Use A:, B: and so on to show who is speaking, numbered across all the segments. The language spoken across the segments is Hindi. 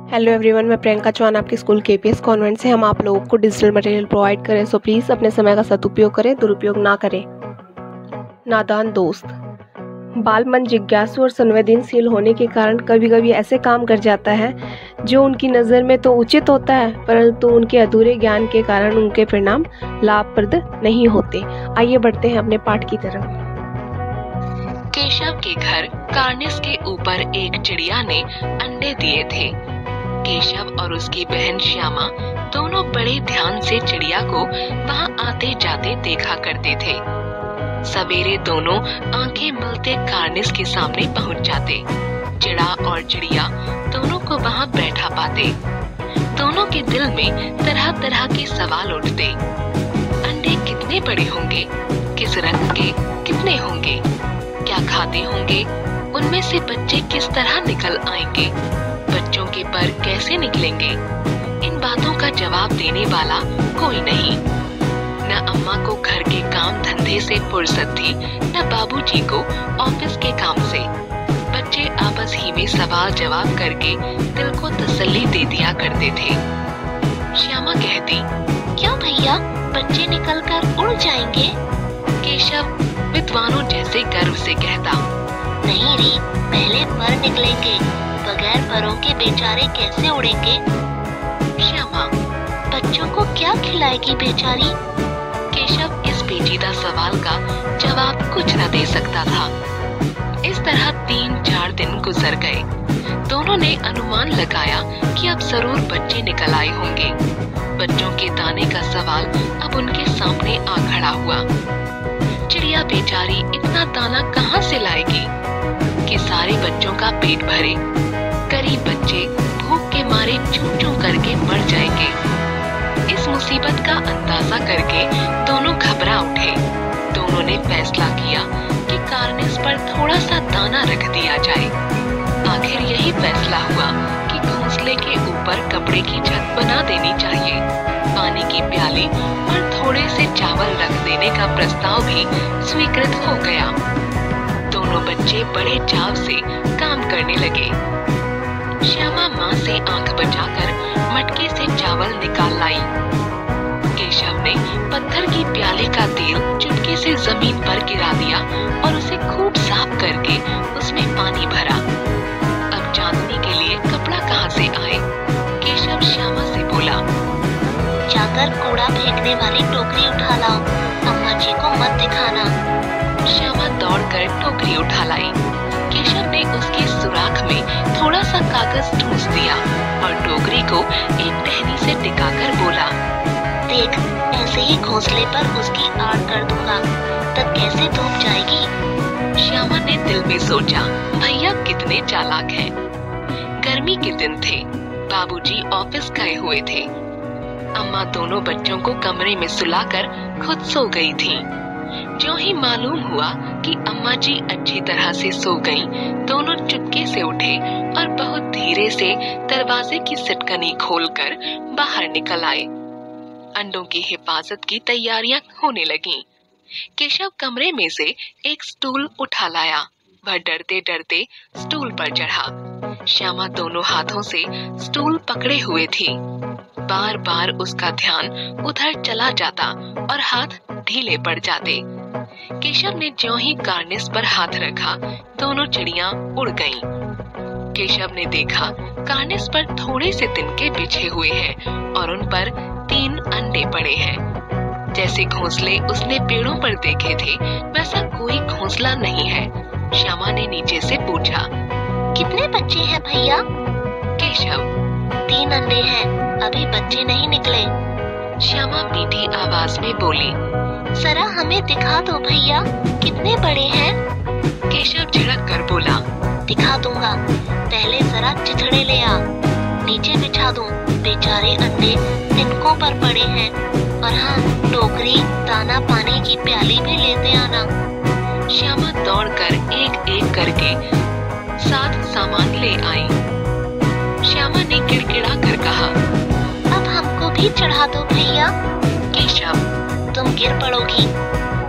A: हेलो एवरीवन, मैं प्रियंका चौहान आपके स्कूल केपीएस कॉन्वेंट से। हम आप लोगों को डिजिटल मटेरियल प्रोवाइड करें, सो प्लीज़ अपने समय का सदुपयोग करें, दुरुपयोग ना करें। नादान दोस्त। बाल मन जिज्ञासु और संवेदनशील होने के कारण कभी कभी ऐसे काम कर जाता है जो उनकी नज़र में तो उचित होता है, परंतु उनके अधूरे ज्ञान के कारण उनके परिणाम लाभप्रद नहीं होते। आइए बढ़ते हैं अपने पाठ की तरफ।
B: केशव के घर कार्निस के ऊपर एक चिड़िया ने अंडे दिए थे। केशव और उसकी बहन श्यामा दोनों बड़े ध्यान से चिड़िया को वहां आते जाते देखा करते थे। सवेरे दोनों आंखें मलते कार्निस के सामने पहुंच जाते। चिड़ा और चिड़िया दोनों को वहां बैठा पाते। दोनों के दिल में तरह तरह के सवाल उठते। अंडे कितने बड़े होंगे, किस रंग के कितने होंगे, क्या खाते होंगे, उनमें से बच्चे किस तरह निकल आएंगे, बच्चों के पर कैसे निकलेंगे। इन बातों का जवाब देने वाला कोई नहीं। न अम्मा को घर के काम धंधे से फुर्सत थी, न बाबूजी को ऑफिस के काम से। बच्चे आपस ही में सवाल जवाब करके दिल को तसल्ली दे दिया करते थे। श्यामा कहती, क्यों भैया, बच्चे निकलकर उड़ जाएंगे? केशव विद्वानों जैसे गर्व से कहता, नहीं री, पहले पर निकलेंगे, बगैर परों के बेचारे कैसे उड़ेंगे? श्यामा, बच्चों को क्या खिलाएगी बेचारी? केशव इस पेचीदा सवाल का जवाब कुछ न दे सकता था। इस तरह 3-4 दिन गुजर गए। दोनों ने अनुमान लगाया कि अब जरूर बच्चे निकल आए होंगे। बच्चों के दाने का सवाल अब उनके सामने आ खड़ा हुआ। चिड़िया बेचारी इतना दाना कहाँ से लाएगी कि सारे बच्चों का पेट भरे? गरीब बच्चे भूख के मारे चूं चूं करके मर जाएंगे। इस मुसीबत का अंदाजा करके दोनों घबरा उठे। दोनों ने फैसला किया कि कार्निस पर थोड़ा सा दाना रख दिया जाए। आखिर यही फैसला हुआ कि घोंसले के ऊपर कपड़े की छत बना देनी चाहिए। पानी की प्याली और थोड़े से चावल रख देने का प्रस्ताव भी स्वीकृत हो गया। दोनों बच्चे बड़े चाव से काम करने लगे। श्यामा माँ से आंख बचाकर मटके से चावल निकाल लाई। केशव ने पत्थर की प्याले का तेल चुटकी से जमीन पर गिरा दिया और उसे खूब साफ करके उसमें पानी भरा। अब चांदनी के लिए कपड़ा कहाँ से आए? केशव श्यामा से बोला, जाकर कूड़ा फेंकने वाली टोकरी उठा लाओ, अम्मा जी को मत दिखाना। श्यामा दौड़कर टोकरी उठा लाई। केशव ने उसके सुराख में थोड़ा सा कागज ठूंस दिया और टोकरी को एक टहनी से टिकाकर बोला, देख, ऐसे ही घोंसले पर उसकी आड़ कर दूंगा, तब कैसे धूप जाएगी। श्यामा ने दिल में सोचा, भैया कितने चालाक हैं। गर्मी के दिन थे, बाबूजी ऑफिस गए हुए थे। अम्मा दोनों बच्चों को कमरे में सुलाकर खुद सो गई थीं। जो ही मालूम हुआ कि अम्मा जी अच्छी तरह से सो गईं, दोनों चुपके से उठे और बहुत धीरे से दरवाजे की सिटकनी खोलकर बाहर निकल आए। अंडों की हिफाजत की तैयारियां होने लगीं। केशव कमरे में से एक स्टूल उठा लाया। वह डरते डरते स्टूल पर चढ़ा। श्यामा दोनों हाथों से स्टूल पकड़े हुए थी। बार बार उसका ध्यान उधर चला जाता और हाथ ढीले पड़ जाते। केशव ने ज्यों ही कार्निस पर हाथ रखा, दोनों चिड़ियां उड़ गईं। केशव ने देखा कार्निस पर थोड़े से तिनके बिछे हुए हैं और उन पर 3 अंडे पड़े हैं। जैसे घोंसले उसने पेड़ों पर देखे थे, वैसा कोई घोंसला नहीं है। श्यामा ने नीचे से पूछा, कितने बच्चे हैं भैया? केशव, 3 अंडे हैं, अभी बच्चे नहीं निकले। श्यामा मीठी आवाज में बोली, जरा हमें दिखा दो भैया, कितने बड़े हैं? केशव झिड़क कर बोला, दिखा दूंगा, पहले जरा चिथड़े ले आ, नीचे बिछा दूं, बेचारे अंडे तिनकों पर पड़े हैं। और हाँ, टोकरी, दाना पानी की प्याली भी लेते आना। श्यामा दौड़कर एक एक करके 7 सामान ले आई। श्यामा ने गिड़गिड़ा कर कहा, अब हमको भी चढ़ा दो भैया। केशव, तुम गिर पड़ोगी।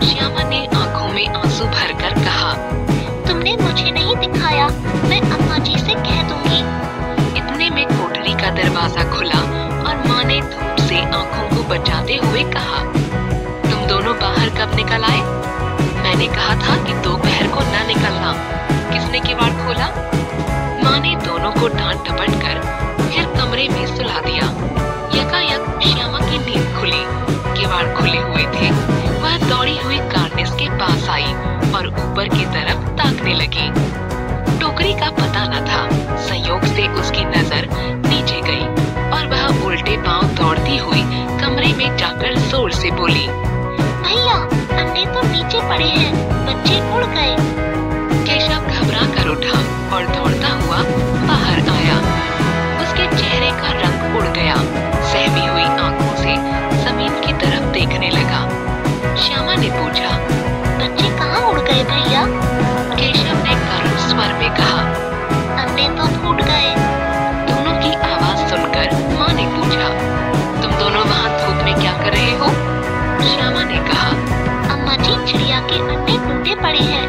B: श्यामा ने आंखों में आंसू भरकर कहा, तुमने मुझे नहीं दिखाया, मैं अम्मा जी से कह दूंगी। इतने में कोठरी दरवाजा खुला और माँ ने धूप से आंखों को बचाते हुए कहा, तुम दोनों बाहर कब निकल आए? मैंने कहा था कि दोपहर को न निकलना। किसने किवाड़ खोला? माँ ने दोनों को डांट डपट कर फिर कमरे में सुला दिया। यकायक श्यामा की नींद खुली। किवाड़ खुले हुए थे। वह दौड़ी हुई कार्निस के पास आई और ऊपर की तरफ ताकने लगी। टोकरी का पता न था। संयोग से उसकी नजर नीचे गई और वह उल्टे पांव दौड़ती हुई कमरे में जाकर जोर से बोली,
C: भैया, अंडे तो नीचे पड़े हैं, बच्चे उड़ गए।
B: केशव घबरा कर उठा और दौड़ता हुआ बाहर आया। उसके चेहरे का रंग उड़ गया। सहमी हुई आंखों से जमीन की तरफ देखने लगा। श्यामा ने पूछा,
C: बच्चे कहाँ उड़ गए भैया?
B: केशव ने करुण स्वर में कहा,
C: अंडे तो फूट गए।
B: दोनों की आवाज सुनकर माँ ने पूछा, तुम दोनों वहाँ धूप में क्या कर रहे हो? श्यामा ने कहा,
C: अम्मा जी, चिड़िया के अंडे टूटे पड़े हैं।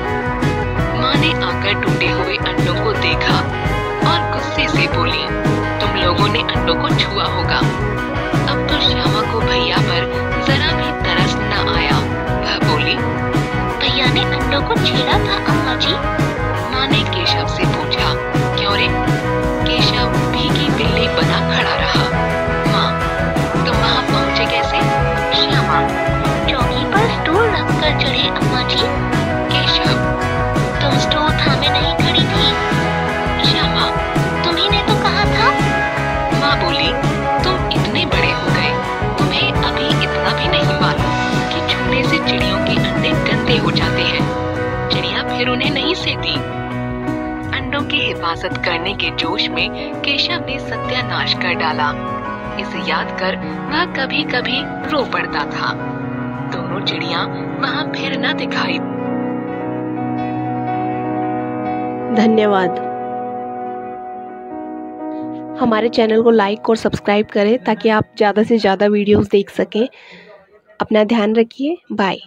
B: माँ ने आकर टूटे हुए अंडों को देखा और गुस्से से बोली, तुम लोगों ने अंडों को छुआ होगा। अब तो श्यामा को भैया पर जरा भी तरस न आया। वह बोली,
C: भैया ने अंडों को छेड़ा था अम्मा जी।
B: माँ ने केशव से पूछा, क्यों रे? केशव भीगी बिल्ली बना खड़ा रहा। माँ, तुम वहाँ पहुँचे कैसे?
C: श्यामा, चौकी पर स्टूल रखकर चढ़े अम्मा जी।
B: केशव,
C: तुम स्टूल थामे नहीं खड़ी थी।
B: श्यामा,
C: तुम्ही ने तो कहा था।
B: माँ बोली, तुम इतने बड़े हो गए, तुम्हें अभी इतना भी नहीं मालूम कि छूने से चिड़ियों के अंडे गंदे हो जाते हैं। चिड़िया फिर उन्हें नहीं सेती। अंडों की हिफाजत करने के जोश में केशव ने सत्यानाश कर डाला। इसे याद कर वह कभी कभी रो पड़ता था। दोनों चिड़िया वहाँ फिर न दिखाई।
A: धन्यवाद। हमारे चैनल को लाइक और सब्सक्राइब करें ताकि आप ज़्यादा से ज़्यादा वीडियोस देख सकें। अपना ध्यान रखिए। बाय।